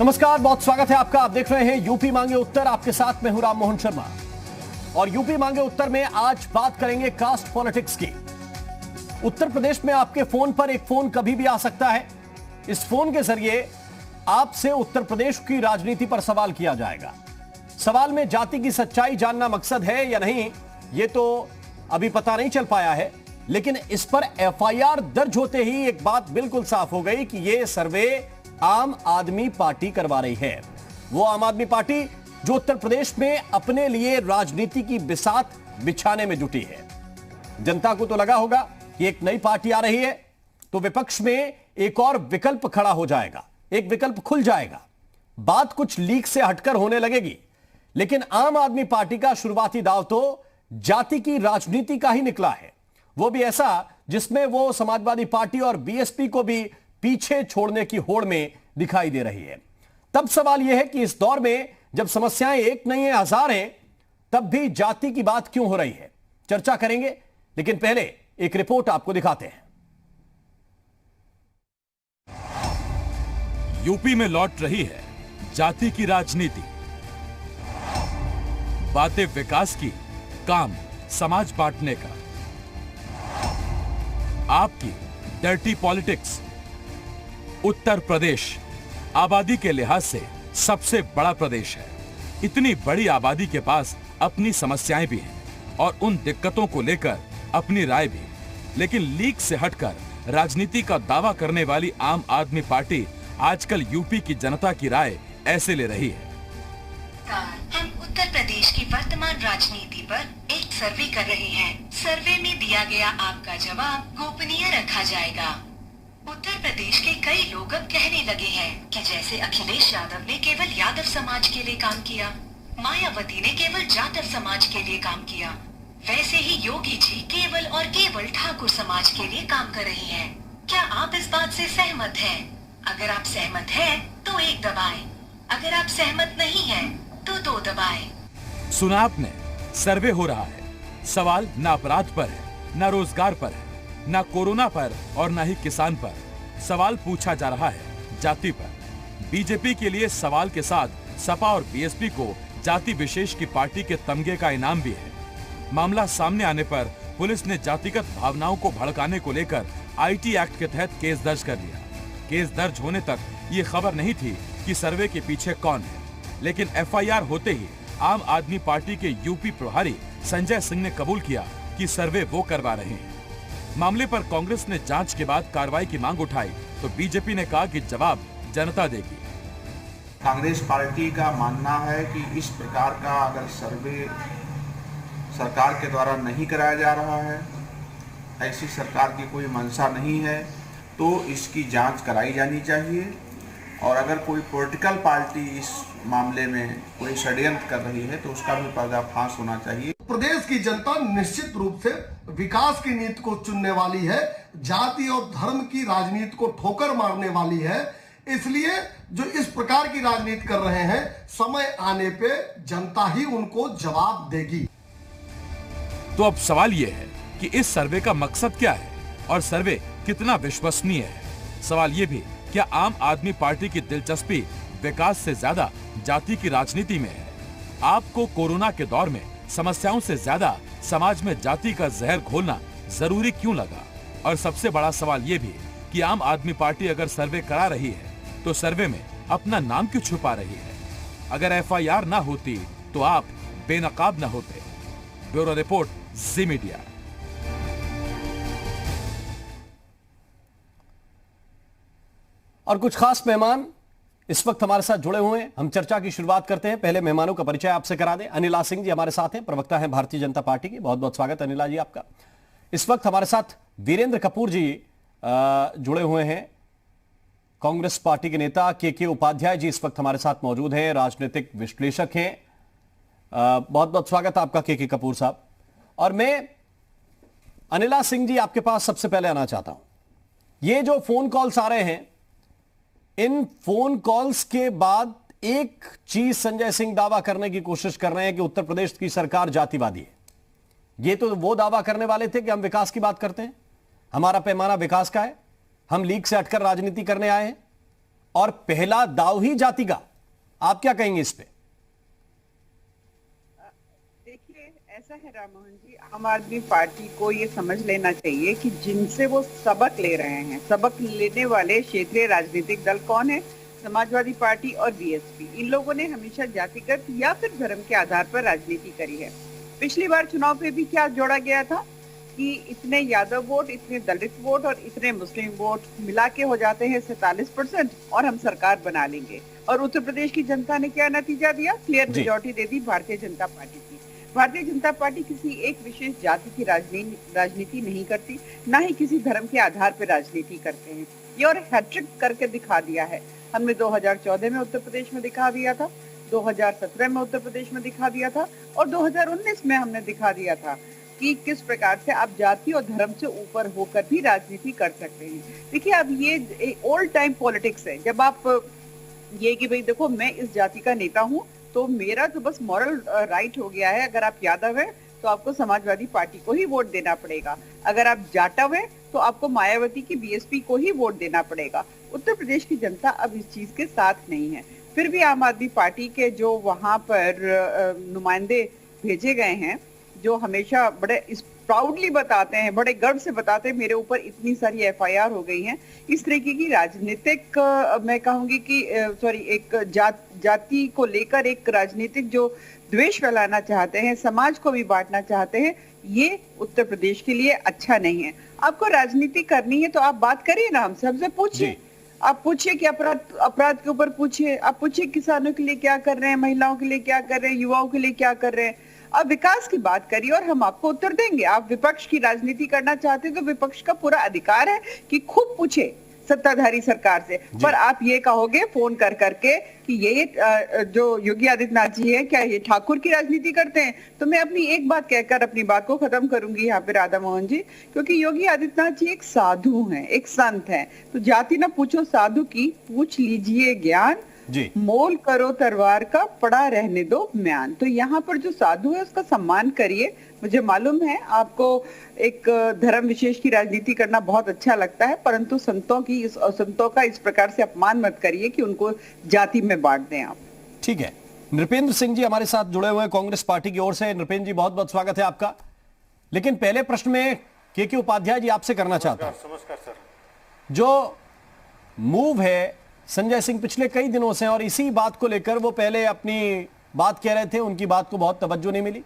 नमस्कार, बहुत स्वागत है आपका। आप देख रहे हैं यूपी मांगे उत्तर। आपके साथ मैं हूं राम मोहन शर्मा और यूपी मांगे उत्तर में आज बात करेंगे कास्ट पॉलिटिक्स की। उत्तर प्रदेश में आपके फोन पर एक फोन कभी भी आ सकता है। इस फोन के जरिए आपसे उत्तर प्रदेश की राजनीति पर सवाल किया जाएगा। सवाल में जाति की सच्चाई जानना मकसद है या नहीं, यह तो अभी पता नहीं चल पाया है, लेकिन इस पर एफआईआर दर्ज होते ही एक बात बिल्कुल साफ हो गई कि यह सर्वे आम आदमी पार्टी करवा रही है। वो आम आदमी पार्टी जो उत्तर प्रदेश में अपने लिए राजनीति की बिसात बिछाने में जुटी है। जनता को तो लगा होगा कि एक नई पार्टी आ रही है तो विपक्ष में एक और विकल्प खड़ा हो जाएगा, एक विकल्प खुल जाएगा, बात कुछ लीक से हटकर होने लगेगी। लेकिन आम आदमी पार्टी का शुरुआती दाव तो जाति की राजनीति का ही निकला है, वो भी ऐसा जिसमें वो समाजवादी पार्टी और बीएसपी को भी पीछे छोड़ने की होड़ में दिखाई दे रही है। तब सवाल यह है कि इस दौर में जब समस्याएं एक नहीं है हजार हैं, तब भी जाति की बात क्यों हो रही है, चर्चा करेंगे। लेकिन पहले एक रिपोर्ट आपको दिखाते हैं। यूपी में लौट रही है जाति की राजनीति। बातें विकास की, काम समाज बांटने का। आपकी डर्टी पॉलिटिक्स। उत्तर प्रदेश आबादी के लिहाज से सबसे बड़ा प्रदेश है। इतनी बड़ी आबादी के पास अपनी समस्याएं भी हैं और उन दिक्कतों को लेकर अपनी राय भी। लेकिन लीक से हटकर राजनीति का दावा करने वाली आम आदमी पार्टी आजकल यूपी की जनता की राय ऐसे ले रही है। हम उत्तर प्रदेश की वर्तमान राजनीति पर एक सर्वे कर रहे हैं। सर्वे में दिया गया आपका जवाब गोपनीय रखा जाएगा। उत्तर प्रदेश के कई लोग अब कहने लगे हैं कि जैसे अखिलेश यादव ने केवल यादव समाज के लिए काम किया, मायावती ने केवल जाटव समाज के लिए काम किया, वैसे ही योगी जी केवल और केवल ठाकुर समाज के लिए काम कर रही हैं। क्या आप इस बात से सहमत हैं? अगर आप सहमत हैं तो एक दबाएं, अगर आप सहमत नहीं हैं तो दो दबाएं। सुना आपने, सर्वे हो रहा है। सवाल न अपराध पर है, न रोजगार पर है, न कोरोना पर और न ही किसान पर। सवाल पूछा जा रहा है जाति पर। बीजेपी के लिए सवाल के साथ सपा और बीएसपी को जाति विशेष की पार्टी के तमगे का इनाम भी है। मामला सामने आने पर पुलिस ने जातिगत भावनाओं को भड़काने को लेकर आईटी एक्ट के तहत केस दर्ज कर लिया। केस दर्ज होने तक ये खबर नहीं थी कि सर्वे के पीछे कौन है, लेकिन एफआईआर होते ही आम आदमी पार्टी के यूपी प्रभारी संजय सिंह ने कबूल किया कि सर्वे वो करवा रहे हैं। मामले पर कांग्रेस ने जांच के बाद कार्रवाई की मांग उठाई तो बीजेपी ने कहा कि जवाब जनता देगी। कांग्रेस पार्टी का मानना है कि इस प्रकार का अगर सर्वे सरकार के द्वारा नहीं कराया जा रहा है, ऐसी सरकार की कोई मंशा नहीं है, तो इसकी जांच कराई जानी चाहिए। और अगर कोई पॉलिटिकल पार्टी इस मामले में कोई षड्यंत्र कर रही है तो उसका भी पर्दाफाश होना चाहिए। प्रदेश की जनता निश्चित रूप से विकास की नीति को चुनने वाली है, जाति और धर्म की राजनीति को ठोकर मारने वाली है। इसलिए जो इस प्रकार की राजनीति कर रहे हैं, समय आने पे जनता ही उनको जवाब देगी। तो अब सवाल यह है कि इस सर्वे का मकसद क्या है और सर्वे कितना विश्वसनीय है। सवाल यह भी, क्या आम आदमी पार्टी की दिलचस्पी विकास से ज्यादा जाति की राजनीति में है? आपको कोरोना के दौर में समस्याओं से ज्यादा समाज में जाति का जहर घोलना जरूरी क्यों लगा? और सबसे बड़ा सवाल ये भी कि आम आदमी पार्टी अगर सर्वे करा रही है तो सर्वे में अपना नाम क्यों छुपा रही है? अगर एफआईआर ना होती तो आप बेनकाब न होते। ब्यूरो रिपोर्ट, जी मीडिया। और कुछ खास मेहमान इस वक्त हमारे साथ जुड़े हुए हैं। हम चर्चा की शुरुआत करते हैं। पहले मेहमानों का परिचय आपसे करा दें। अनिला सिंह जी हमारे साथ हैं, प्रवक्ता हैं भारतीय जनता पार्टी की। बहुत बहुत स्वागत अनिला जी आपका। इस वक्त हमारे साथ वीरेंद्र कपूर जी जुड़े हुए हैं, कांग्रेस पार्टी के नेता। के उपाध्याय जी इस वक्त हमारे साथ मौजूद हैं, राजनीतिक विश्लेषक हैं। बहुत बहुत स्वागत आपका के कपूर साहब। और मैं अनिला सिंह जी आपके पास सबसे पहले आना चाहता हूं। ये जो फोन कॉल्स आ रहे हैं, इन फोन कॉल्स के बाद एक चीज संजय सिंह दावा करने की कोशिश कर रहे हैं कि उत्तर प्रदेश की सरकार जातिवादी है। ये तो वो दावा करने वाले थे कि हम विकास की बात करते हैं, हमारा पैमाना विकास का है, हम लीग से हटकर राजनीति करने आए हैं। और पहला दाव ही जाति का। आप क्या कहेंगे इस पे? देखिए, ऐसा है राम मोहन जी, आम आदमी पार्टी को ये समझ लेना चाहिए कि जिनसे वो सबक ले रहे हैं, सबक लेने वाले क्षेत्रीय राजनीतिक दल कौन है? समाजवादी पार्टी और बीएसपी। इन लोगों ने हमेशा जातिगत या फिर धर्म के आधार पर राजनीति करी है। पिछली बार चुनाव पे भी क्या जोड़ा गया था कि इतने यादव वोट, इतने दलित वोट और इतने मुस्लिम वोट मिला के हो जाते हैं 47% और हम सरकार बना लेंगे। और उत्तर प्रदेश की जनता ने क्या नतीजा दिया? क्लियर मेजॉरिटी दे दी भारतीय जनता पार्टी की। भारतीय जनता पार्टी किसी एक विशेष जाति की राजनीति नहीं करती, ना ही किसी धर्म के आधार पर राजनीति करते हैं। ये और हैट्रिक करके दिखा दिया है। हमने 2014 में उत्तर प्रदेश में दिखा दिया था, 2017 में उत्तर प्रदेश में दिखा दिया था और 2019 में हमने दिखा दिया था कि किस प्रकार से आप जाति और धर्म से ऊपर होकर भी राजनीति कर सकते हैं। देखिए, अब ये ओल्ड टाइम पॉलिटिक्स है। जब आप ये कि भाई देखो, मैं इस जाति का नेता हूँ तो मेरा तो बस मॉरल राइट हो गया है, अगर आप यादव हैं तो आपको समाजवादी पार्टी को ही वोट देना पड़ेगा, अगर आप जाटव हैं तो आपको मायावती की बीएसपी को ही वोट देना पड़ेगा। उत्तर प्रदेश की जनता अब इस चीज के साथ नहीं है। फिर भी आम आदमी पार्टी के जो वहां पर नुमाइंदे भेजे गए हैं, जो हमेशा बड़े प्राउडली बताते हैं, बड़े गर्व से बताते हैं, मेरे ऊपर इतनी सारी एफआईआर हो गई हैं, इस तरीके की राजनीतिक मैं कहूंगी कि एक जाति को लेकर एक राजनीतिक जो द्वेष फैलाना चाहते हैं, समाज को भी बांटना चाहते हैं, ये उत्तर प्रदेश के लिए अच्छा नहीं है। आपको राजनीति करनी है तो आप बात करिए ना, हमसे हमसे पूछिए। आप पूछिए कि अपराध के ऊपर पूछिए, आप पूछिए किसानों के लिए क्या कर रहे हैं, महिलाओं के लिए क्या कर रहे हैं, युवाओं के लिए क्या कर रहे हैं। आप विकास की बात करिए और हम आपको उत्तर देंगे। आप विपक्ष की राजनीति करना चाहते हैं तो विपक्ष का पूरा अधिकार है कि खूब पूछे सत्ताधारी सरकार से। पर आप ये कहोगे फोन कर करके कि ये जो योगी आदित्यनाथ जी है, क्या ये ठाकुर की राजनीति करते हैं? तो मैं अपनी एक बात कहकर अपनी बात को खत्म करूंगी यहाँ पे राधा मोहन जी, क्योंकि योगी आदित्यनाथ जी एक साधु हैं, एक संत हैं। तो जाति ना पूछो साधु की, पूछ लीजिए ज्ञान, मोल करो तलवार का, पड़ा रहने दो म्यान। तो यहाँ पर जो साधु है उसका सम्मान करिए। मुझे मालूम है आपको एक धर्म विशेष की राजनीति करना बहुत अच्छा लगता है, परंतु संतों का इस प्रकार से अपमान मत करिए कि उनको जाति में बांट दें आप। ठीक है। नृपेंद्र सिंह जी हमारे साथ जुड़े हुए हैं कांग्रेस पार्टी की ओर से। नृपेंद्र जी, बहुत बहुत स्वागत है आपका। लेकिन पहले प्रश्न में के उपाध्याय जी आपसे करना चाहता हूं। नमस्कार सर। जो मूव है संजय सिंह पिछले कई दिनों से, और इसी बात को लेकर वो पहले अपनी बात कह रहे थे, उनकी बात को बहुत तवज्जो नहीं मिली,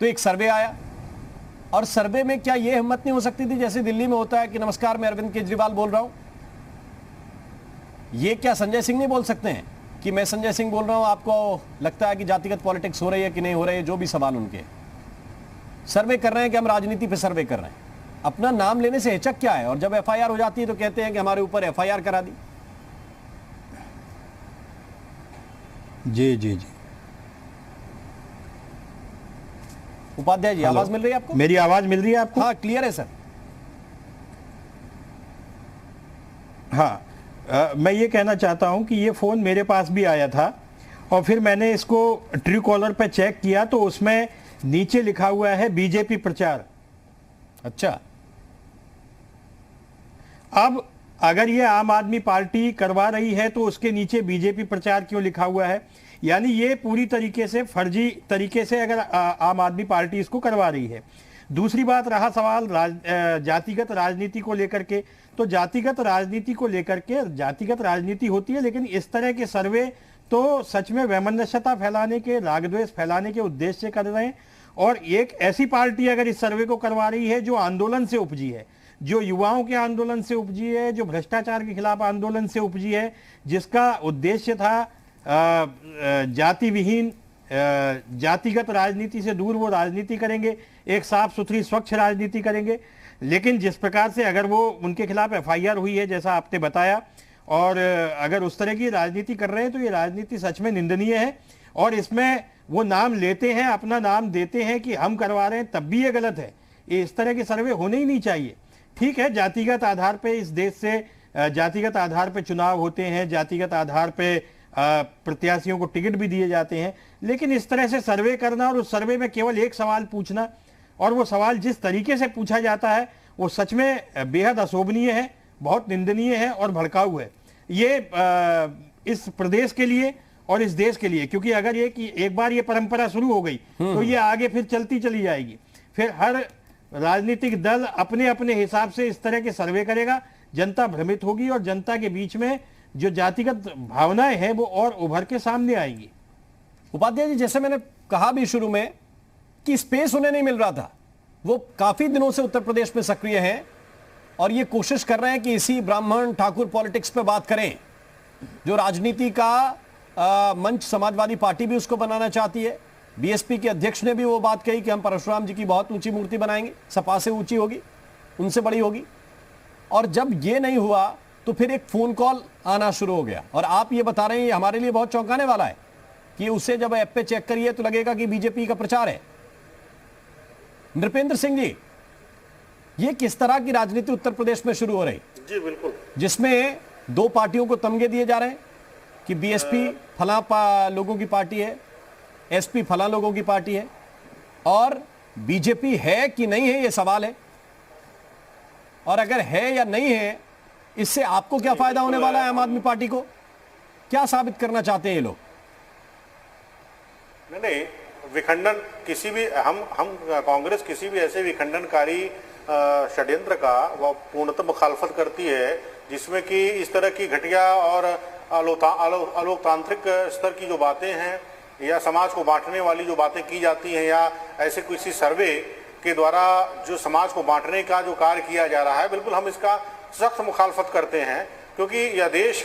तो एक सर्वे आया, और सर्वे में क्या ये हिम्मत नहीं हो सकती थी जैसे दिल्ली में होता है कि नमस्कार मैं अरविंद केजरीवाल बोल रहा हूं? ये क्या संजय सिंह नहीं बोल सकते हैं कि मैं संजय सिंह बोल रहा हूं, आपको लगता है कि जातिगत पॉलिटिक्स हो रही है कि नहीं हो रही है? जो भी सवाल उनके, सर्वे कर रहे हैं कि हम राजनीति पे सर्वे कर रहे हैं। अपना नाम लेने से हिचक क्या है? और जब एफआईआर हो जाती है तो कहते हैं कि हमारे ऊपर एफआईआर करा दी। जी जी जी, उपाध्याय जी, आवाज मिल रही है आपको? मेरी आवाज मिल रही है आपको? हाँ, क्लियर है सर। हाँ, मैं ये कहना चाहता हूं कि ये फोन मेरे पास भी आया था और फिर मैंने इसको ट्रू कॉलर पे चेक किया तो उसमें नीचे लिखा हुआ है बीजेपी प्रचार। अच्छा, अब अगर ये आम आदमी पार्टी करवा रही है तो उसके नीचे बीजेपी प्रचार क्यों लिखा हुआ है? यानी ये पूरी तरीके से फर्जी तरीके से अगर आम आदमी पार्टी इसको करवा रही है। दूसरी बात, रहा सवाल जातिगत राजनीति को लेकर के, तो जातिगत राजनीति को लेकर के जातिगत राजनीति होती है, लेकिन इस तरह के सर्वे तो सच में वैमनस्यता फैलाने के, राग द्वेष फैलाने के उद्देश्य से कर रहे हैं। और एक ऐसी पार्टी अगर इस सर्वे को करवा रही है जो आंदोलन से उपजी है, जो युवाओं के आंदोलन से उपजी है, जो भ्रष्टाचार के खिलाफ आंदोलन से उपजी है, जिसका उद्देश्य था जाति विहीन, जातिगत राजनीति से दूर वो राजनीति करेंगे, एक साफ सुथरी स्वच्छ राजनीति करेंगे। लेकिन जिस प्रकार से अगर वो उनके खिलाफ एफआईआर हुई है जैसा आपने बताया, और अगर उस तरह की राजनीति कर रहे हैं तो ये राजनीति सच में निंदनीय है। और इसमें वो नाम लेते हैं, अपना नाम देते हैं कि हम करवा रहे हैं, तब भी ये गलत है। ये इस तरह के सर्वे होने ही नहीं चाहिए। ठीक है, जातिगत आधार पे इस देश से जातिगत आधार पे चुनाव होते हैं, जातिगत आधार पे प्रत्याशियों को टिकट भी दिए जाते हैं, लेकिन इस तरह से सर्वे करना और उस सर्वे में केवल एक सवाल पूछना, और वो सवाल जिस तरीके से पूछा जाता है वो सच में बेहद अशोभनीय है, बहुत निंदनीय है और भड़काऊ है। ये इस प्रदेश के लिए और इस देश के लिए, क्योंकि अगर ये कि एक बार ये परंपरा शुरू हो गई तो ये आगे फिर चलती चली जाएगी। फिर हर राजनीतिक दल अपने अपने हिसाब से इस तरह के सर्वे करेगा, जनता भ्रमित होगी और जनता के बीच में जो जातिगत भावनाएं हैं वो और उभर के सामने आएंगी। उपाध्याय जी, जैसे मैंने कहा भी शुरू में कि स्पेस उन्हें नहीं मिल रहा था, वो काफी दिनों से उत्तर प्रदेश में सक्रिय हैं और ये कोशिश कर रहे हैं कि इसी ब्राह्मण ठाकुर पॉलिटिक्स पे बात करें, जो राजनीति का मंच समाजवादी पार्टी भी उसको बनाना चाहती है। बीएसपी के अध्यक्ष ने भी वो बात कही कि हम परशुराम जी की बहुत ऊंची मूर्ति बनाएंगे, सपा से ऊंची होगी, उनसे बड़ी होगी। और जब ये नहीं हुआ तो फिर एक फोन कॉल आना शुरू हो गया, और आप ये बता रहे हैं ये हमारे लिए बहुत चौंकाने वाला है कि उसे जब ऐप पे चेक करिए तो लगेगा कि बीजेपी का प्रचार है। नृपेंद्र सिंह जी, ये किस तरह की राजनीति उत्तर प्रदेश में शुरू हो रही? जी बिल्कुल, जिसमें दो पार्टियों को तमगे दिए जा रहे हैं कि बीएसपी फला लोगों की पार्टी है, एसपी फला लोगों की पार्टी है, और बीजेपी है कि नहीं है ये सवाल है। और अगर है या नहीं है, इससे आपको क्या फायदा होने वाला है? आम आदमी पार्टी को क्या साबित करना चाहते हैं ये लोग? नहीं, विखंडन किसी भी हम कांग्रेस किसी भी ऐसे विखंडनकारी षड्यंत्र का वह पूर्णतः मुखालफत करती है जिसमें कि इस तरह की घटिया और अलोकतांत्रिक स्तर की जो बातें हैं या समाज को बांटने वाली जो बातें की जाती हैं या ऐसे किसी सर्वे के द्वारा जो समाज को बांटने का जो कार्य किया जा रहा है, बिल्कुल हम इसका सख्त मुखालफत करते हैं। क्योंकि यह देश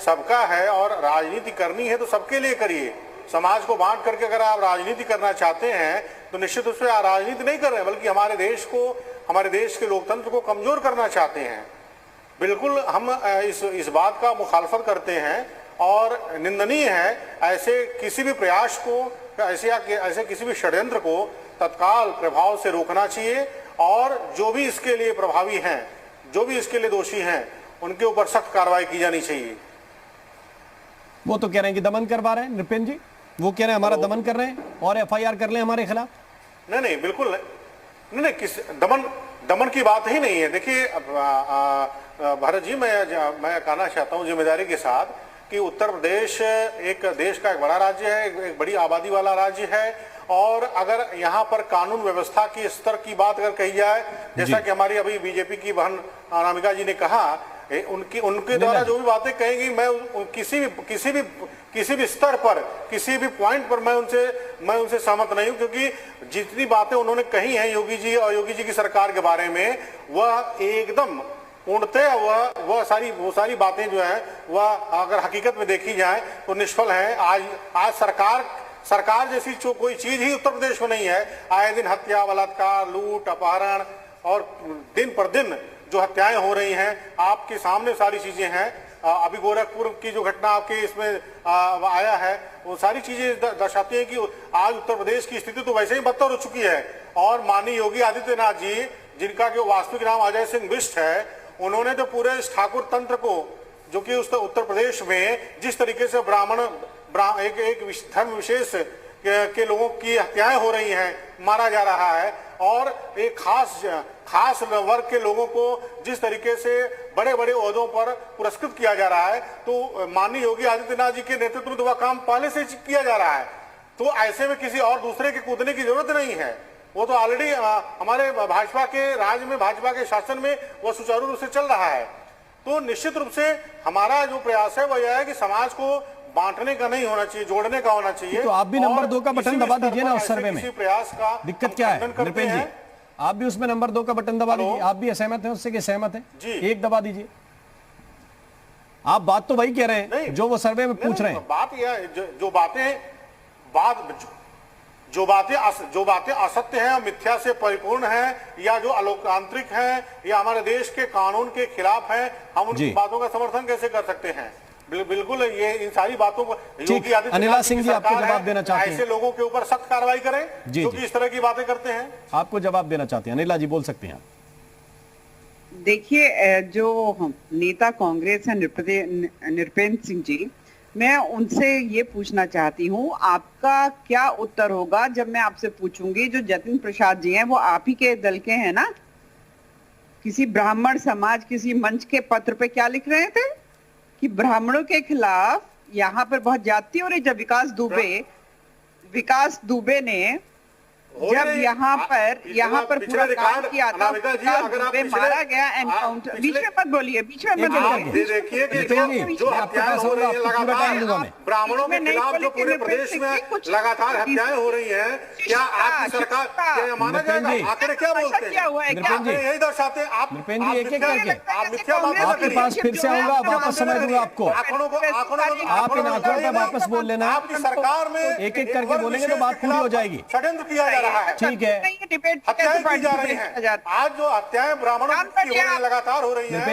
सबका है और राजनीति करनी है तो सबके लिए करिए। समाज को बांट करके अगर आप राजनीति करना चाहते हैं तो निश्चित रूप से राजनीति नहीं कर रहे हैं, बल्कि हमारे देश को, हमारे देश के लोकतंत्र को कमजोर करना चाहते हैं। बिल्कुल हम इस बात का मुखालफत करते हैं और निंदनीय है ऐसे किसी भी प्रयास को, ऐसे किसी भी षड्यंत्र को तत्काल प्रभाव से रोकना चाहिए और जो भी इसके लिए प्रभावी हैं, जो भी इसके लिए दोषी हैं, उनके ऊपर सख्त कार्रवाई की जानी चाहिए। वो तो कह रहे हैं कि दमन करवा रहे हैं नृपेंद्र जी, वो कह रहे हैं हमारा दमन कर रहे हैं और एफआईआर कर लें हमारे खिलाफ। नहीं, बिल्कुल नहीं, किस दमन की बात ही नहीं है। देखिए भरत जी, मैं कहना चाहता हूं जिम्मेदारी के साथ कि उत्तर प्रदेश एक देश का एक बड़ा राज्य है, एक बड़ी आबादी वाला राज्य है, और अगर यहाँ पर कानून व्यवस्था की स्तर की बात अगर कही जाए, जैसा कि हमारी अभी बीजेपी की बहन अनामिका जी ने कहा, उनके द्वारा जो भी बातें कहेंगी, मैं किसी भी स्तर पर, किसी भी पॉइंट पर मैं उनसे सहमत नहीं हूं, क्योंकि जितनी बातें उन्होंने कही हैं योगी जी और योगी जी की सरकार के बारे में, वह एकदम पूर्णतः वह सारी बातें जो है वह अगर हकीकत में देखी जाए तो निष्फल है। आज सरकार जैसी कोई चीज ही उत्तर प्रदेश में नहीं है। आए दिन हत्या, बलात्कार, लूट, अपहरण और दिन पर दिन जो हत्याएं हो रही हैं, आपके सामने सारी चीजें हैं। अभी गोरखपुर की जो घटना आपके इसमें आया है, वो सारी चीजें दर्शाती हैं कि आज उत्तर प्रदेश की स्थिति तो वैसे ही बदतर हो चुकी है। और माननीय योगी आदित्यनाथ जी, जिनका जो वास्तविक नाम अजय सिंह बिष्ट है, उन्होंने तो पूरे इस ठाकुर तंत्र को, जो कि उस उत्तर प्रदेश में जिस तरीके से एक धर्म विशेष के लोगों की हत्याएं हो रही हैं, मारा जा रहा है, और एक खास वर्ग के लोगों को जिस तरीके से बड़े बड़े ओहदों पर पुरस्कृत किया जा रहा है, तो माननीय योगी आदित्यनाथ जी के नेतृत्व में वह काम पहले से किया जा रहा है। तो ऐसे में किसी और दूसरे के कूदने की जरूरत नहीं है। वो तो ऑलरेडी हमारे भाजपा के राज में, भाजपा के शासन में वो सुचारू रूप से चल रहा है। तो निश्चित रूप से हमारा जो प्रयास है वह यह है कि समाज को बांटने का नहीं होना चाहिए, जोड़ने का होना चाहिए। तो आप भी नंबर 2 का बटन दबा दीजिए ना उस सर्वे में। प्रयास का दिक्कत क्या है नृपेंद्र जी? आप भी उसमें नंबर 2 का बटन दबा दीजिए। आप भी असहमत हैं उससे कि सहमत हैं? एक दबा दीजिए। आप बात तो वही कह रहे हैं जो वो सर्वे में पूछ रहे हैं। बात यह जो बातें असत्य हैं, मिथ्या से परिपूर्ण हैं, या जो अलोकतांत्रिक हैं, या हमारे देश के कानून के खिलाफ हैं, हम उन बातों का समर्थन कैसे कर सकते हैं? बिल्कुल ये इन सारी बातों को योगी आदित्यनाथ अनिला सिंह जी आपको जवाब देना चाहते हैं। ऐसे लोगों के ऊपर सख्त कार्रवाई करें जो कि इस तरह की बातें करते हैं। आपको जवाब देना चाहते हैं, अनिला जी बोल सकते हैं। देखिए, जो नेता कांग्रेस है नृपेंद्र सिंह जी, मैं उनसे ये पूछना चाहती हूँ, आपका क्या उत्तर होगा जब मैं आपसे पूछूंगी, जो जतिन प्रसाद जी हैं वो आप ही के दल के हैं ना, किसी ब्राह्मण समाज किसी मंच के पत्र पे क्या लिख रहे थे कि ब्राह्मणों के खिलाफ यहाँ पर बहुत ज्यादती हो रही। जब विकास दुबे ने जब यहाँ पर पूरा काम किया था, मारा गया एनकाउंटर। बीच में मत बोलिए, देखिए कि जो हत्याएं हो रही हैं लगातार, ब्राह्मणों के खिलाफ जो पूरे प्रदेश में लगातार हत्याएं हो रही हैं, क्या आपकी सरकार क्या माना जाएगा? आंकड़े क्या बोलते हैं? यही दर्शाते हैं आप। एक एक करके आपके पास फिर से आऊंगा, वापस समय दूंगा आपको। आप इन आंकड़ों पर वापस बोल लेना। आपकी सरकार में एक एक करके बोलेंगे तो बात पूरी हो जाएगी। षड्यंत्र किया जा रहा है, ठीक है। हत्याएं की जा रही हैं। आज जो हत्याएं ब्राह्मणों की हो रही हैं, लगातार हो रही हैं।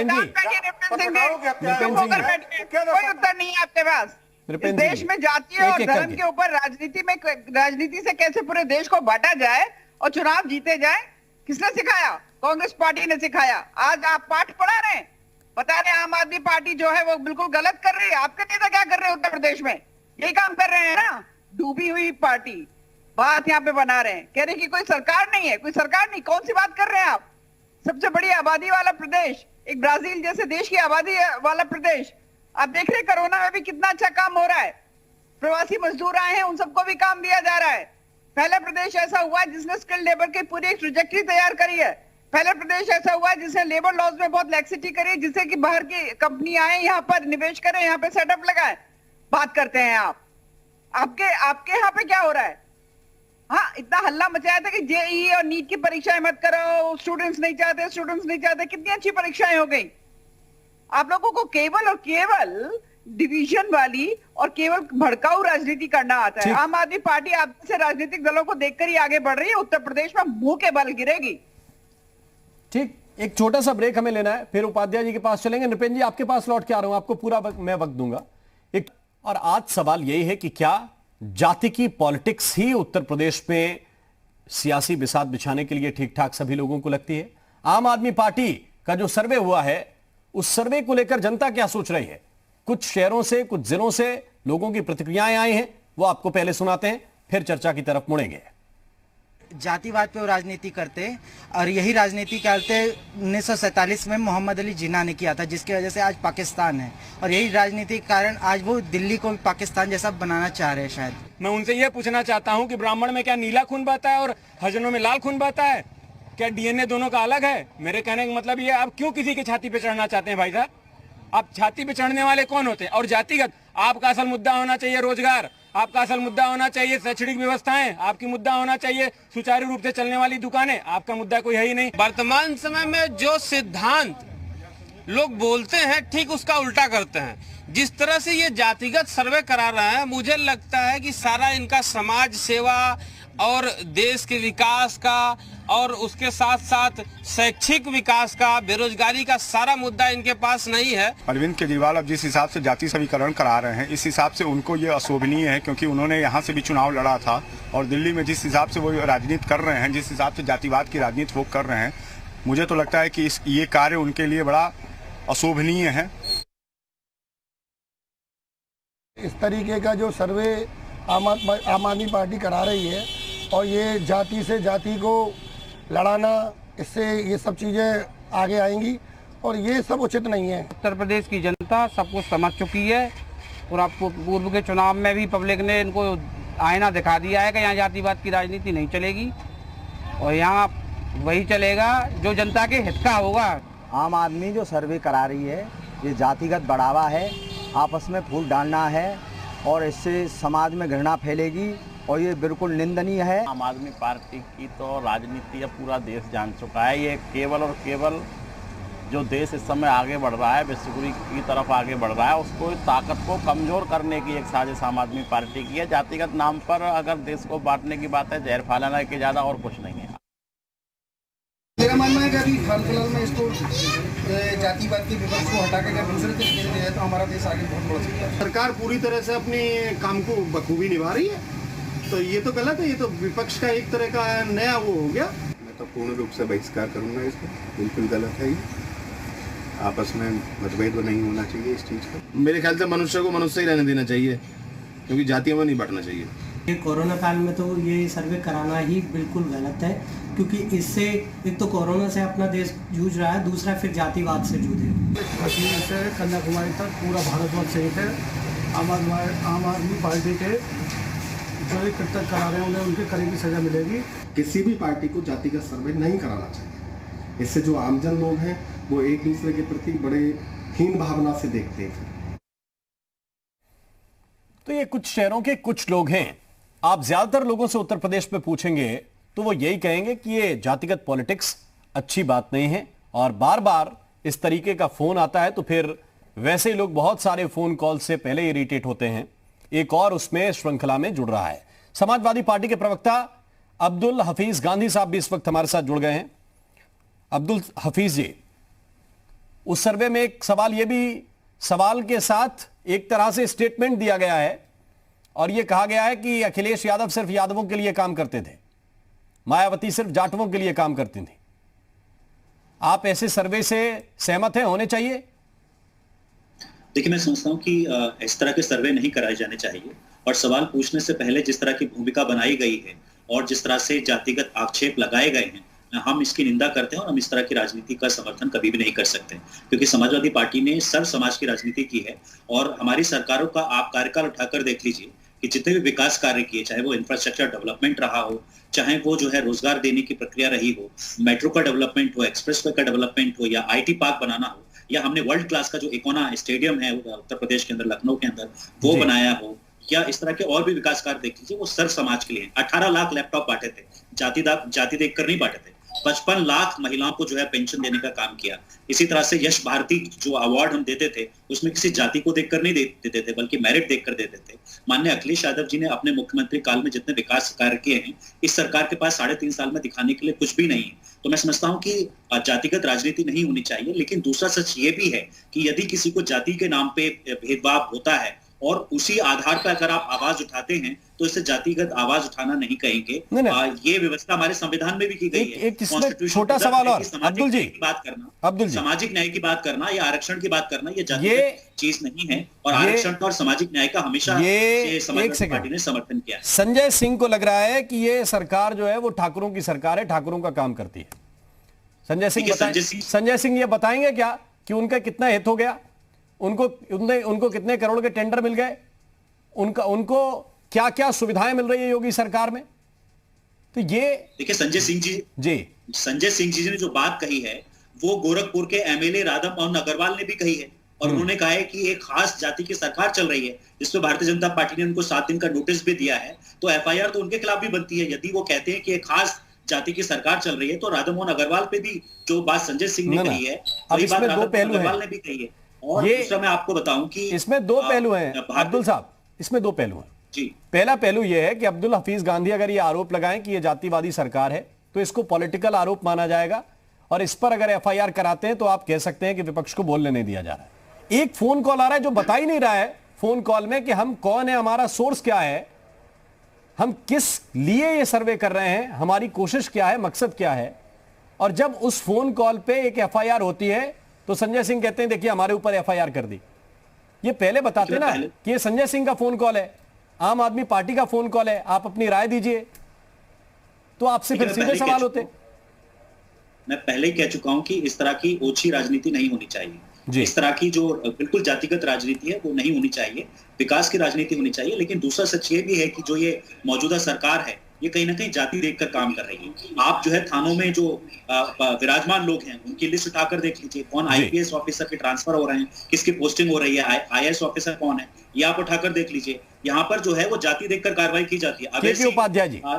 कोई उत्तर नहीं है आपके पास। इस देश में जाति और धर्म के ऊपर राजनीति से कैसे पूरे देश को बांटा जाए और चुनाव जीते जाए, किसने सिखाया? कांग्रेस पार्टी ने सिखाया। आज आप पाठ पढ़ा रहे हैं, बता रहे आम आदमी पार्टी जो है वो बिल्कुल गलत कर रही है। आपके नेता क्या कर रहे हैं उत्तर प्रदेश में? यही काम कर रहे हैं ना, डूबी हुई पार्टी बात यहाँ पे बना रहे हैं, कह रहे हैं कि कोई सरकार नहीं है। कोई सरकार नहीं, कौन सी बात कर रहे हैं आप? सबसे बड़ी आबादी वाला प्रदेश, एक ब्राजील जैसे देश की आबादी वाला प्रदेश। आप देख रहे हैं कोरोना में भी कितना अच्छा काम हो रहा है। प्रवासी मजदूर आए हैं, उन सबको भी काम दिया जा रहा है। पहला प्रदेश ऐसा हुआ है जिसने स्किल्ड लेबर की पूरी एक ट्रैजेक्टरी तैयार करी है। पहला प्रदेश ऐसा हुआ है जिसने लेबर लॉज में बहुत लैक्सिटी करी है, जिससे कि बाहर की कंपनी आए यहाँ पर निवेश करें, यहाँ पे सेटअप लगाए। बात करते हैं आप, आपके यहाँ पे क्या हो रहा है? हाँ, इतना हल्ला मचाया था कि जेईई और नीट की परीक्षाएं मत करो, स्टूडेंट्स नहीं चाहते। कितनी अच्छी परीक्षाएं हो गई। आप लोगों को केवल और केवल डिवीजन वाली और केवल भड़काऊ राजनीति करना आता है। आम आदमी पार्टी आप जैसे राजनीतिक दलों को देखकर ही आगे बढ़ रही है। उत्तर प्रदेश में मुंह के बल गिरेगी। ठीक, एक छोटा सा ब्रेक हमें लेना है, फिर उपाध्याय जी के पास चलेंगे। नृपेंद्र जी आपके पास लौट के आ रहा हूं, आपको पूरा मैं वक्त दूंगा। और आज सवाल यही है कि क्या जाति की पॉलिटिक्स ही उत्तर प्रदेश में सियासी बिसात बिछाने के लिए ठीक ठाक सभी लोगों को लगती है? आम आदमी पार्टी का जो सर्वे हुआ है, उस सर्वे को लेकर जनता क्या सोच रही है? कुछ शहरों से, कुछ जिलों से लोगों की प्रतिक्रियाएं आई हैं, वो आपको पहले सुनाते हैं, फिर चर्चा की तरफ मुड़ेंगे। जातिवाद पे वो राजनीति करते और यही राजनीति करते 1947 में मोहम्मद अली जिन्ना ने किया था, जिसकी वजह से आज पाकिस्तान है। और यही राजनीति के कारण आज वो दिल्ली को भी पाकिस्तान जैसा बनाना चाह रहे हैं। शायद मैं उनसे ये पूछना चाहता हूँ कि ब्राह्मण में क्या नीला खून बहता है और हरिजनों में लाल खून बहता है? क्या डीएनए दोनों का अलग है? मेरे कहने का मतलब ये, आप क्यों किसी की छाती पे चढ़ना चाहते हैं भाई साहब? आप छाती पे चढ़ने वाले कौन होते हैं? और जातिगत आपका असल मुद्दा होना चाहिए रोजगार, आपका असल मुद्दा होना चाहिए शैक्षणिक व्यवस्थाएं, आपकी मुद्दा होना चाहिए सुचारू रूप से चलने वाली दुकानें। आपका मुद्दा कोई है ही नहीं। वर्तमान समय में जो सिद्धांत लोग बोलते हैं ठीक उसका उल्टा करते हैं। जिस तरह से ये जातिगत सर्वे करा रहे हैं, मुझे लगता है कि सारा इनका समाज सेवा और देश के विकास का और उसके साथ साथ शैक्षिक विकास का, बेरोजगारी का सारा मुद्दा इनके पास नहीं है। अरविंद केजरीवाल अब जिस हिसाब से जाति समीकरण करा रहे हैं, इस हिसाब से उनको ये अशोभनीय है, क्योंकि उन्होंने यहाँ से भी चुनाव लड़ा था और दिल्ली में जिस हिसाब से वो राजनीति कर रहे हैं, जिस हिसाब से जातिवाद की राजनीति वो कर रहे हैं, मुझे तो लगता है कि ये कार्य उनके लिए बड़ा अशोभनीय है। इस तरीके का जो सर्वे आम आदमी पार्टी करा रही है और ये जाति से जाति को लड़ाना, इससे ये सब चीज़ें आगे आएंगी और ये सब उचित नहीं है। उत्तर प्रदेश की जनता सब कुछ समझ चुकी है और आपको पूर्व के चुनाव में भी पब्लिक ने इनको आईना दिखा दिया है कि यहाँ जातिवाद की राजनीति नहीं चलेगी और यहाँ वही चलेगा जो जनता के हित का होगा। आम आदमी जो सर्वे करा रही है, ये जातिगत बढ़ावा है, आपस में फूट डालना है और इससे समाज में घृणा फैलेगी और ये बिल्कुल निंदनीय है। आम आदमी पार्टी की तो राजनीति अब पूरा देश जान चुका है। ये केवल और केवल जो देश इस समय आगे बढ़ रहा है, विश्वगुरु की तरफ आगे बढ़ रहा है, उसको ताकत को कमजोर करने की एक साजिश आम आदमी पार्टी की है। जातिगत नाम पर अगर देश को बांटने की बात है, जहर फैलाना के ज़्यादा और कुछ नहीं है। मेरा मानना है कि अभी फिलहाल में इसको जातिवाद के विपक्ष को हटा के दूसरे तरीके से है तो हमारा देश आगे बहुत बढ़ सकता है। सरकार पूरी तरह से अपने काम को बखूबी निभा रही है, तो ये तो गलत है। ये तो विपक्ष का एक तरह का नया वो हो गया। मैं तो पूर्ण रूप से बहिष्कार करूंगा इसको, बिल्कुल गलत है। ये आपस में मतभेद नहीं होना चाहिए इस चीज़ का। मेरे ख्याल से मनुष्य को मनुष्य ही रहने देना चाहिए, क्योंकि जातियों में नहीं बांटना चाहिए। ये कोरोना काल में तो ये सर्वे कराना ही बिल्कुल गलत है, क्योंकि इससे एक तो कोरोना से अपना देश जूझ रहा है, दूसरा फिर जातिवाद से जूझे। कश्मीर से कन्याकुमारी तक पूरा भारतवर्ष एक है। आम आदमी पार्टी के जो ये कृत्य करा रहे हैं उन्हें उनकी करीबी सजा मिलेगी। किसी भी पार्टी को जातिगत सर्वे नहीं कराना चाहिए। इससे जो आमजन लोग हैं वो एक दूसरे के प्रति बड़े हीन भावना से देखते हैं। तो ये कुछ शहरों के कुछ लोग हैं। आप ज्यादातर लोगों से उत्तर प्रदेश में पूछेंगे तो वो यही कहेंगे कि ये जातिगत पॉलिटिक्स अच्छी बात नहीं है, और बार बार इस तरीके का फोन आता है तो फिर वैसे ही लोग बहुत सारे फोन कॉल से पहले इरिटेट होते हैं। एक और उसमें श्रृंखला में जुड़ रहा है। समाजवादी पार्टी के प्रवक्ता अब्दुल हफीज गांधी साहब भी इस वक्त हमारे साथ जुड़ गए हैं। अब्दुल हफीज जी, उस सर्वे में एक सवाल, ये भी सवाल के साथ एक तरह से स्टेटमेंट दिया गया है और यह कहा गया है कि अखिलेश यादव सिर्फ यादवों के लिए काम करते थे, मायावती सिर्फ जाटवों के लिए काम करती थी। आप ऐसे सर्वे से सहमत हैं? होने चाहिए? देखिए, मैं समझता हूं कि इस तरह के सर्वे नहीं कराए जाने चाहिए, और सवाल पूछने से पहले जिस तरह की भूमिका बनाई गई है और जिस तरह से जातिगत आक्षेप लगाए गए हैं, हम इसकी निंदा करते हैं और हम इस तरह की राजनीति का समर्थन कभी भी नहीं कर सकते, क्योंकि समाजवादी पार्टी ने सर्व समाज की राजनीति की है। और हमारी सरकारों का आप कार्यकाल उठाकर देख लीजिए कि जितने भी विकास कार्य किए, चाहे वो इंफ्रास्ट्रक्चर डेवलपमेंट रहा हो, चाहे वो जो है रोजगार देने की प्रक्रिया रही हो, मेट्रो का डेवलपमेंट हो, एक्सप्रेसवे का डेवलपमेंट हो, या IT पार्क बनाना हो, या हमने वर्ल्ड क्लास का जो इकोना स्टेडियम है उत्तर प्रदेश के अंदर, लखनऊ के अंदर, वो बनाया हो, या इस तरह के और भी विकास कार्य देख लीजिए, वो सर्व समाज के लिए। 18 लाख लैपटॉप बांटे थे, जाति देखकर नहीं बांटे थे। 55 लाख महिलाओं को जो है पेंशन देने का काम किया। इसी तरह से यश भारती जो अवार्ड हम देते थे उसमें किसी जाति को देखकर नहीं देते थे, बल्कि मेरिट देखकर देते थे। माननीय अखिलेश यादव जी ने अपने मुख्यमंत्री काल में जितने विकास कार्य किए हैं, इस सरकार के पास 3.5 साल में दिखाने के लिए कुछ भी नहीं है। तो मैं समझता हूं कि जातिगत राजनीति नहीं होनी चाहिए। लेकिन दूसरा सच ये भी है कि यदि किसी को जाति के नाम पे भेदभाव होता है और उसी आधार पर अगर आप आवाज उठाते हैं तो इसे जातिगत आवाज उठाना नहीं कहेंगे। ये व्यवस्था हमारे संविधान में भी की गई है। एक छोटा सवाल और, अब्दुल जी, बात करना, अब्दुल जी, सामाजिक न्याय की बात करना या आरक्षण की बात करना, ये जातिगत चीज नहीं है। और आरक्षण और सामाजिक न्याय का हमेशा समाजवादी पार्टी ने समर्थन किया है। संजय सिंह को लग रहा है कि ये सरकार जो है वो ठाकुरों की सरकार है, ठाकुरों का काम करती है। संजय सिंह ये बताएंगे क्या कि उनका कितना हित हो गया, उनको कितने करोड़ के टेंडर मिल गए, उनको क्या क्या सुविधाएं मिल रही है योगी सरकार में? तो ये देखिए, संजय सिंह जी ने जो बात कही है वो गोरखपुर के MLA राधा मोहन अग्रवाल ने भी कही है। और उन्होंने कहा है कि एक खास जाति की सरकार चल रही है, जिसपे भारतीय जनता पार्टी ने उनको 7 दिन का नोटिस भी दिया है। तो FIR तो उनके खिलाफ भी बनती है। यदि वो कहते हैं कि एक खास जाति की सरकार चल रही है, तो राधा मोहन अग्रवाल पे भी जो बात संजय सिंह ने कही है, वही बात राधा मोहन अग्रवाल ने भी कही है। और दूसरा मैं आपको बताऊं कि इसमें 2 पहलू हैं अब्दुल साहब, इसमें 2 पहलू हैं जी। पहला पहलू यह है कि अब्दुल हफीज गांधी अगर ये आरोप लगाएं कि ये जातिवादी सरकार है तो इसको पॉलिटिकल आरोप माना जाएगा, और इस पर अगर FIR कराते हैं तो आप कह सकते हैं कि विपक्ष को बोलने नहीं दिया जा रहा है। एक फोन कॉल आ रहा है जो बता ही नहीं रहा है फोन कॉल में कि हम कौन है, हमारा सोर्स क्या है, हम किस लिए ये सर्वे कर रहे हैं, हमारी कोशिश क्या है, मकसद क्या है। और जब उस फोन कॉल पे एक FIR होती है तो संजय सिंह कहते हैं देखिए हमारे ऊपर FIR कर दी। ये पहले बताते ना कि ये संजय सिंह का फोन कॉल है, आम आदमी पार्टी का फोन कॉल है, आप अपनी राय दीजिए, तो आपसे फिर सीधे सवाल होते। मैं पहले ही कह चुका हूं कि इस तरह की ओछी राजनीति नहीं होनी चाहिए। इस तरह की जो बिल्कुल जातिगत राजनीति है वो नहीं होनी चाहिए, विकास की राजनीति होनी चाहिए। लेकिन दूसरा सच ये भी है कि जो ये मौजूदा सरकार है ये कहीं ना कहीं जाति देखकर काम कर रही है। आप जो है थानों में जो विराजमान लोग हैं उनकी लिस्ट उठाकर देख लीजिए, कौन IPS ऑफिसर के ट्रांसफर हो रहे हैं, किसकी पोस्टिंग हो रही है, IAS ऑफिसर कौन है, ये आप उठाकर देख लीजिए। यहाँ पर जो है वो जाति देखकर कार्रवाई की जाती है।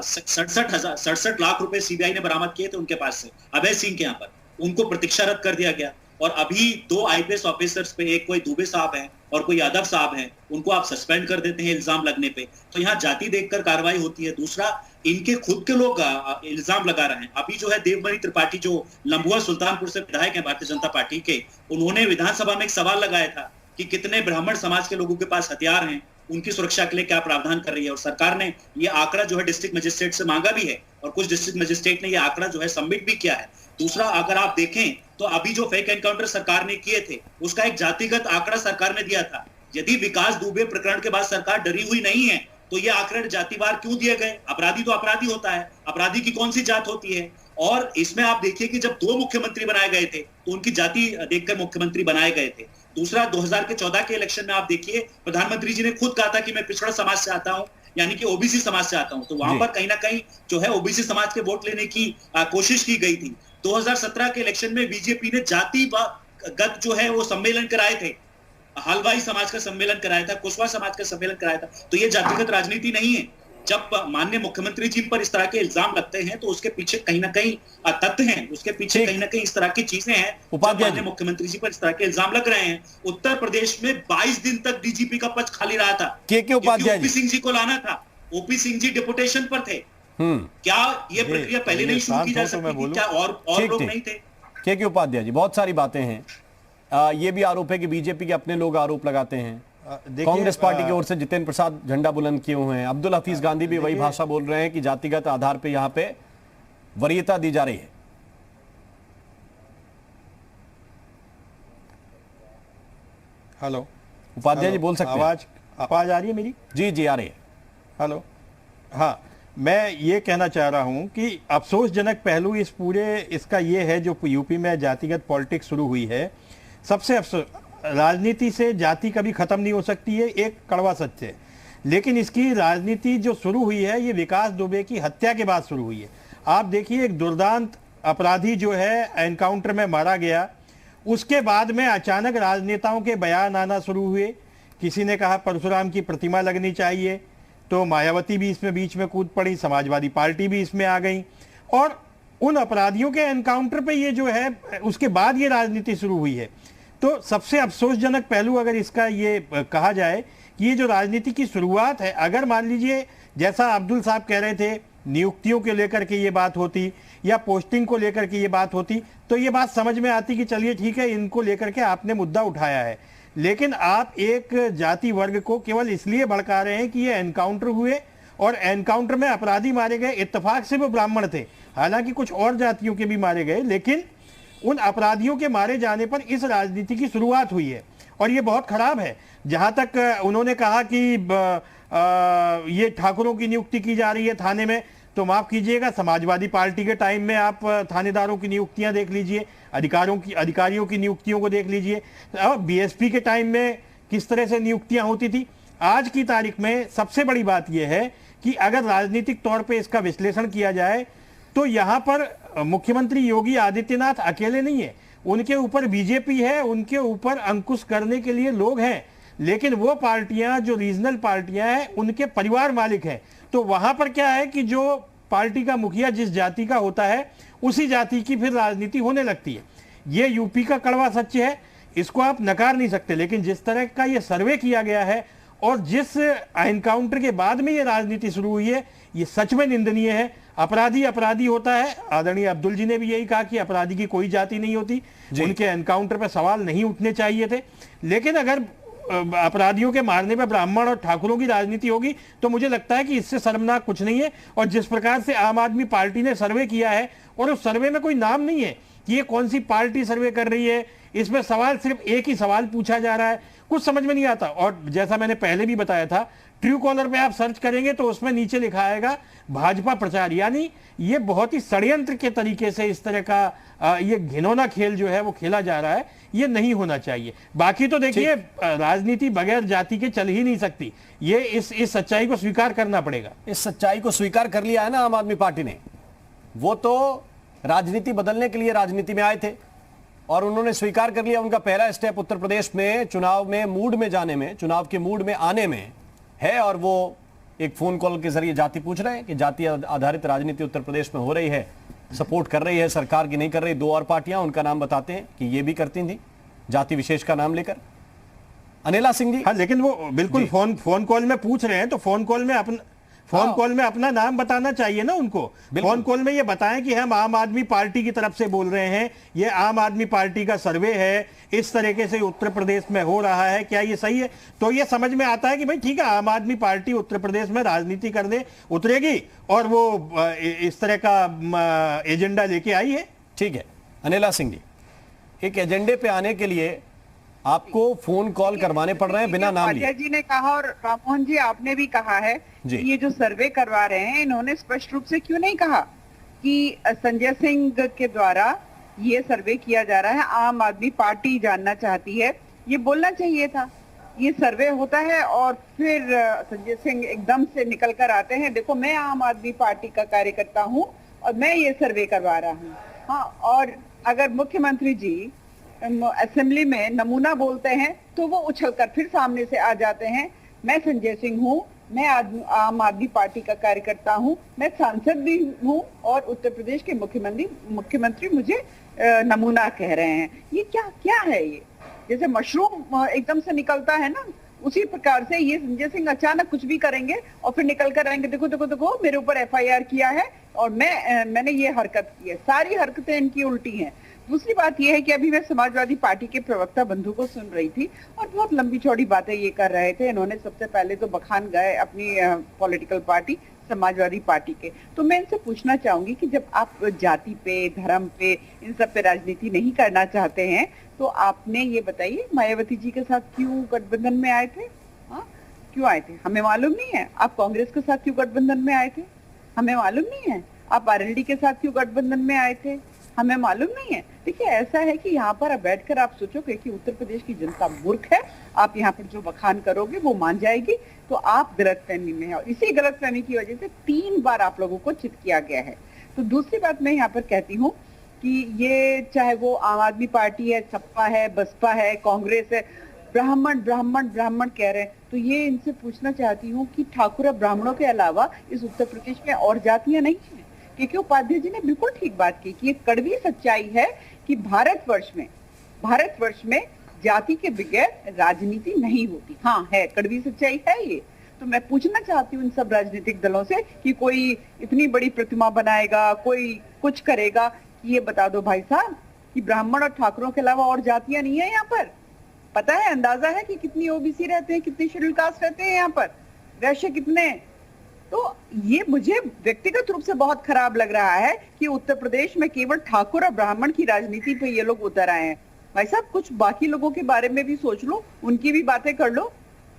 67 लाख रुपए CBI ने बरामद किए थे उनके पास से, अभय सिंह के यहाँ पर, उनको प्रतीक्षारत कर दिया गया। और अभी 2 IPS ऑफिसर्स पे, एक कोई दुबे साहब हैं और कोई यादव साहब हैं, उनको आप सस्पेंड कर देते हैं इल्जाम लगने पे। तो यहाँ जाति देखकर कार्रवाई होती है। दूसरा, इनके खुद के लोग इल्जाम लगा रहे हैं। अभी जो है देवमणि त्रिपाठी जो लंबुआ सुल्तानपुर से विधायक हैं भारतीय जनता पार्टी के, उन्होंने विधानसभा में एक सवाल लगाया था कि कितने ब्राह्मण समाज के लोगों के पास हथियार हैं, उनकी सुरक्षा के लिए क्या प्रावधान कर रही है। और सरकार ने ये आंकड़ा जो है डिस्ट्रिक्ट मजिस्ट्रेट से मांगा भी है, और कुछ डिस्ट्रिक्ट मजिस्ट्रेट ने ये आंकड़ा जो है सबमिट भी किया है। दूसरा, अगर आप देखें तो अभी जो फेक एनकाउंटर सरकार ने किए थे उसका एक जातिगत आंकड़ा सरकार ने दिया था। यदि विकास दुबे प्रकरण के बाद सरकार डरी हुई नहीं है तो ये आंकड़े जातिवार क्यों दिए गए? अपराधी तो अपराधी होता है, अपराधी की कौन सी जात होती है? और इसमें आप देखिए कि जब 2 मुख्यमंत्री बनाए गए थे तो उनकी जाति देखकर मुख्यमंत्री बनाए गए थे। दूसरा, 2014 के इलेक्शन में आप देखिए प्रधानमंत्री जी ने खुद कहा था कि मैं पिछड़ा समाज से आता हूं, यानी कि ओबीसी समाज से आता हूं, तो वहां पर कहीं ना कहीं जो है ओबीसी समाज के वोट लेने की कोशिश की गई थी। 2017 के इलेक्शन में बीजेपी ने जातिगत जो है वो सम्मेलन कराए थे, हलवाई समाज का सम्मेलन कराया था, कुशवाहा समाज का सम्मेलन कराया था। तो ये जातिगत राजनीति नहीं है। जब माननीय मुख्यमंत्री जी पर इस तरह के इल्जाम लगते हैं तो उसके पीछे कहीं ना कहीं तथ्य हैं, उसके पीछे कहीं ना कहीं इस तरह की चीजें हैं। माननीय मुख्यमंत्री जी पर इस तरह के इल्जाम लग रहे हैं। उत्तर प्रदेश में 22 दिन तक डीजीपी का पद खाली रहा था, उपाध्याय ओपी सिंह जी को लाना था। ओपी सिंह जी डिपुटेशन पर थे। क्या ये प्रक्रिया पहले नहीं शुरू की जा सकती थी? क्या और लोग नहीं थे? के उपाध्याय जी, बहुत सारी बातें हैं। ये भी आरोप है कि बीजेपी के अपने लोग आरोप लगाते हैं। कांग्रेस पार्टी की ओर से जितेंद्र प्रसाद झंडा बुलंद किए हुए हैं। अब्दुल हफीज गांधी भी वही भाषा बोल रहे हैं कि जातिगत आधार पे यहाँ पे वरीयता दी जा रही है। हेलो उपाध्याय जी, बोल सकते हैं? आवाज आ रही है मेरी? जी जी आ रही है। हेलो, हाँ, मैं ये कहना चाह रहा हूं कि अफसोसजनक पहलू इस पूरे इसका ये है जो यूपी में जातिगत पॉलिटिक्स शुरू हुई है। सबसे अफसोस, राजनीति से जाति कभी खत्म नहीं हो सकती है, एक कड़वा सच है। लेकिन इसकी राजनीति जो शुरू हुई है ये विकास दुबे की हत्या के बाद शुरू हुई है। आप देखिए, एक दुर्दांत अपराधी जो है एनकाउंटर में मारा गया, उसके बाद में अचानक राजनेताओं के बयान आना शुरू हुए। किसी ने कहा परशुराम की प्रतिमा लगनी चाहिए, तो मायावती भी इसमें बीच में कूद पड़ी, समाजवादी पार्टी भी इसमें आ गई, और उन अपराधियों के एनकाउंटर पे ये जो है उसके बाद ये राजनीति शुरू हुई है। तो सबसे अफसोसजनक पहलू अगर इसका ये कहा जाए कि ये जो राजनीति की शुरुआत है, अगर मान लीजिए जैसा अब्दुल साहब कह रहे थे नियुक्तियों को लेकर के ये बात होती या पोस्टिंग को लेकर के ये बात होती, तो ये बात समझ में आती कि चलिए ठीक है, इनको लेकर के आपने मुद्दा उठाया है। लेकिन आप एक जाति वर्ग को केवल इसलिए भड़का रहे हैं कि ये एनकाउंटर हुए और एनकाउंटर में अपराधी मारे गए, इत्तेफाक से वो ब्राह्मण थे, हालांकि कुछ और जातियों के भी मारे गए, लेकिन उन अपराधियों के मारे जाने पर इस राजनीति की शुरुआत हुई है और ये बहुत खराब है। जहां तक उन्होंने कहा कि ये ठाकुरों की नियुक्ति की जा रही है थाने में, तो माफ कीजिएगा, समाजवादी पार्टी के टाइम में आप थानेदारों की नियुक्तियां देख लीजिए, अधिकारियों की नियुक्तियों को देख लीजिए, बीएसपी के टाइम में किस तरह से नियुक्तियां होती थी। आज की तारीख में सबसे बड़ी बात यह है कि अगर राजनीतिक तौर पे इसका विश्लेषण किया जाए तो यहां पर मुख्यमंत्री योगी आदित्यनाथ अकेले नहीं है, उनके ऊपर बीजेपी है, उनके ऊपर अंकुश करने के लिए लोग हैं, लेकिन वो पार्टियां जो रीजनल पार्टियां हैं उनके परिवार मालिक हैं। तो वहां पर क्या है कि जो पार्टी का मुखिया जिस जाति का होता है उसी जाति की फिर राजनीति होने लगती है। ये यूपी का कड़वा सत्य है, इसको आप नकार नहीं सकते। लेकिन जिस तरह का ये सर्वे किया गया है और जिस एनकाउंटर के बाद में ये राजनीति शुरू हुई है, ये सच में निंदनीय है। अपराधी होता है, आदरणीय अब्दुल जी ने भी यही कहा कि अपराधी की कोई जाति नहीं होती, उनके एनकाउंटर पर सवाल नहीं उठने चाहिए थे। लेकिन अगर अपराधियों के मारने पर ब्राह्मण और ठाकुरों की राजनीति होगी तो मुझे लगता है कि इससे शर्मनाक कुछ नहीं है। और जिस प्रकार से आम आदमी पार्टी ने सर्वे किया है, और उस सर्वे में कोई नाम नहीं है कि ये कौन सी पार्टी सर्वे कर रही है, इसमें सवाल सिर्फ एक ही सवाल पूछा जा रहा है, कुछ समझ में नहीं आता। और जैसा मैंने पहले भी बताया था, ट्रू कॉलर पे आप सर्च करेंगे तो उसमें नीचे लिखा आएगा भाजपा प्रचार, यानी ये बहुत ही षड्यंत्र के तरीके से इस तरह का ये घिनौना खेल जो है वो खेला जा रहा है, ये नहीं होना चाहिए। बाकी तो देखिए, राजनीति बगैर जाति के चल ही नहीं सकती, ये इस सच्चाई को स्वीकार करना पड़ेगा। इस सच्चाई को स्वीकार कर लिया है ना आम आदमी पार्टी ने। वो तो राजनीति बदलने के लिए राजनीति में आए थे और उन्होंने स्वीकार कर लिया। उनका पहला स्टेप उत्तर प्रदेश में चुनाव में मूड में जाने में, चुनाव के मूड में आने में है, और वो एक फोन कॉल के जरिए जाति पूछ रहे हैं कि जाति आधारित राजनीति उत्तर प्रदेश में हो रही है, सपोर्ट कर रही है सरकार की, नहीं कर रही। दो और पार्टियां, उनका नाम बताते हैं कि ये भी करती थी, जाति विशेष का नाम लेकर। अनिला सिंह जी, हाँ, लेकिन वो बिल्कुल फोन कॉल में पूछ रहे हैं तो फोन कॉल में अपना नाम बताना चाहिए ना उनको। फोन कॉल में ये बताएं कि हम आम आदमी पार्टी की तरफ से बोल रहे हैं, ये आम आदमी पार्टी का सर्वे है, इस तरीके से उत्तर प्रदेश में हो रहा है, क्या ये सही है? तो ये समझ में आता है कि भाई ठीक है, आम आदमी पार्टी उत्तर प्रदेश में राजनीति करने उतरेगी और वो इस तरह का एजेंडा लेके आई है। ठीक है अनिला सिंह जी, एक एजेंडे पे आने के लिए आपको फोन कॉल करवाने पड़ रहे हैं बिना नाम लिए। जी ने कहा और राममोहन जी आपने भी कहा है कि ये जो सर्वे करवा रहे हैं, इन्होंने स्पष्ट रूप से क्यों नहीं कहा कि संजय सिंह के द्वारा ये सर्वे किया जा रहा है, आम आदमी पार्टी जानना चाहती है, ये बोलना चाहिए था। ये सर्वे होता है और फिर संजय सिंह एकदम से निकल कर आते हैं, देखो मैं आम आदमी पार्टी का कार्यकर्ता हूँ और मैं ये सर्वे करवा रहा हूँ। हाँ, और अगर मुख्यमंत्री जी असेंबली में नमूना बोलते हैं तो वो उछलकर फिर सामने से आ जाते हैं, मैं संजय सिंह हूँ, मैं आम आदमी पार्टी का कार्यकर्ता हूँ, मैं सांसद भी हूँ और उत्तर प्रदेश के मुख्यमंत्री मुझे नमूना कह रहे हैं। ये क्या है? ये जैसे मशरूम एकदम से निकलता है ना, उसी प्रकार से ये संजय सिंह अचानक कुछ भी करेंगे और फिर निकल कर आएंगे, देखो देखो देखो मेरे ऊपर FIR किया है और मैंने ये हरकत की है। सारी हरकतें इनकी उल्टी हैं। दूसरी बात यह है कि अभी मैं समाजवादी पार्टी के प्रवक्ता बंधु को सुन रही थी और बहुत लंबी चौड़ी बातें ये कर रहे थे। इन्होंने सबसे पहले तो बखान गए अपनी पॉलिटिकल पार्टी समाजवादी पार्टी के। तो मैं इनसे पूछना चाहूंगी कि जब आप जाति पे, धर्म पे, इन सब पे राजनीति नहीं करना चाहते हैं तो आपने ये बताइए मायावती जी के साथ क्यों गठबंधन में आए थे? हाँ, क्यों आए थे? हमें मालूम नहीं है। आप कांग्रेस के साथ क्यों गठबंधन में आए थे? हमें मालूम नहीं है। आप RLD के साथ क्यों गठबंधन में आए थे? हमें मालूम नहीं है। देखिए, ऐसा है कि यहाँ पर बैठकर आप सोचोगे कि उत्तर प्रदेश की जनता मूर्ख है, आप यहाँ पर जो बखान करोगे वो मान जाएगी, तो आप गलतफहमी में है और इसी गलतफहमी की वजह से 3 बार आप लोगों को चित किया गया है। तो दूसरी बात मैं यहाँ पर कहती हूँ कि ये चाहे वो आम आदमी पार्टी है, सपा है, बसपा है, कांग्रेस है, ब्राह्मण ब्राह्मण ब्राह्मण कह रहे हैं, तो ये इनसे पूछना चाहती हूँ कि ठाकुर ब्राह्मणों के अलावा इस उत्तर प्रदेश में और जातियां नहीं है? क्योंकि उपाध्याय जी ने बिल्कुल ठीक बात की कि ये कड़वी सच्चाई है कि भारतवर्ष में जाति के बगैर राजनीति नहीं होती। हाँ, है, कड़वी सच्चाई है ये। तो मैं पूछना चाहती हूँ इन सब राजनीतिक दलों से कि कोई इतनी बड़ी प्रतिमा बनाएगा, कोई कुछ करेगा, कि ये बता दो भाई साहब कि ब्राह्मण और ठाकुरों के अलावा और जातियां नहीं है यहाँ पर? पता है, अंदाजा है कि कितनी OBC रहते हैं, कितनी शेड्यूल कास्ट रहते हैं यहाँ पर, वैश्य कितने? तो ये मुझे व्यक्तिगत रूप से बहुत खराब लग रहा है कि उत्तर प्रदेश में केवल ठाकुर और ब्राह्मण की राजनीति पे ये लोग उतर आए हैं। भाई साहब, कुछ बाकी लोगों के बारे में भी सोच लो, उनकी भी बातें कर लो।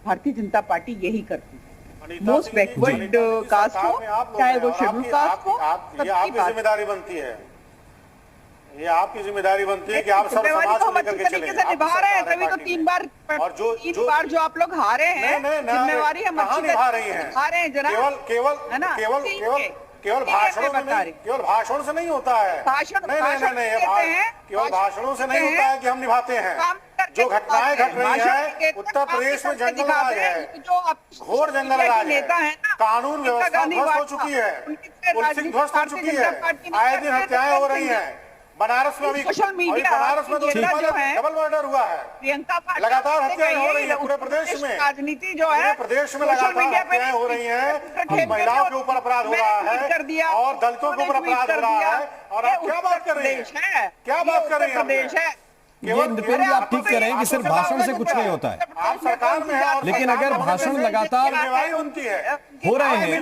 भारतीय जनता पार्टी यही करती है। मोस्ट बैकवर्ड कास्ट हो, चाहे वो शेड्यूल कास्ट हो, आपकी जिम्मेदारी बनती है, ये आपकी जिम्मेदारी बनती है कि आप सब समाज को लेकर के चलें। निभा रहे हैं, तभी तो 3 बार और तीन बार जो आप लोग हारे हैं, जिम्मेवारी हम अच्छी निभा रही हैं। हारे हैं जनाब, केवल भाषण से नहीं होता है। केवल भाषणों से नहीं होता है कि हम निभाते हैं। जो घटनाएं घट रही है उत्तर प्रदेश में, जंगल राज है, घोर जंगल राज है, कानून व्यवस्था ध्वस्त हो चुकी है, पुलिसिंग ध्वस्त हो चुकी है, आए दिन हत्याएं हो रही हैं। बनारस में भी, बनारस में तो डबल मर्डर हुआ है, लगातार हत्याएं हो रही है पूरे प्रदेश में। राजनीति जो है प्रदेश में लगातार हत्याएं हो रही हैं, महिलाओं के ऊपर अपराध हो रहा है और दलितों के ऊपर अपराध हो रहा है। और आप क्या बात कर रही हैं? क्या बात कर रही हैं? ये नृपेंद्र जी, आप ठीक कह रहे हैं कि सिर्फ भाषण से कुछ नहीं होता है, आप सरकार में है, लेकिन अगर भाषण लगातार हो रहे हैं,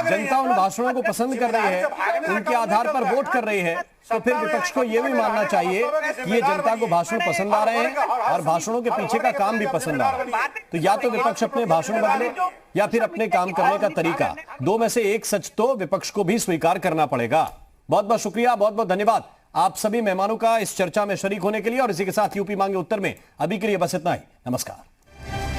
जनता उन भाषणों को पसंद कर रही है, उनके आधार पर वोट कर रही है, तो फिर विपक्ष को यह भी मानना चाहिए कि ये जनता को भाषण पसंद आ रहे हैं और भाषणों के पीछे का काम भी पसंद आ रहा है। तो या तो विपक्ष अपने भाषण बदले या फिर अपने काम करने का तरीका, 2 में से एक सच तो विपक्ष को भी स्वीकार करना पड़ेगा। बहुत बहुत शुक्रिया, बहुत बहुत धन्यवाद आप सभी मेहमानों का इस चर्चा में शरीक होने के लिए। और इसी के साथ यूपी मांगे उत्तर में अभी के लिए बस इतना ही। नमस्कार।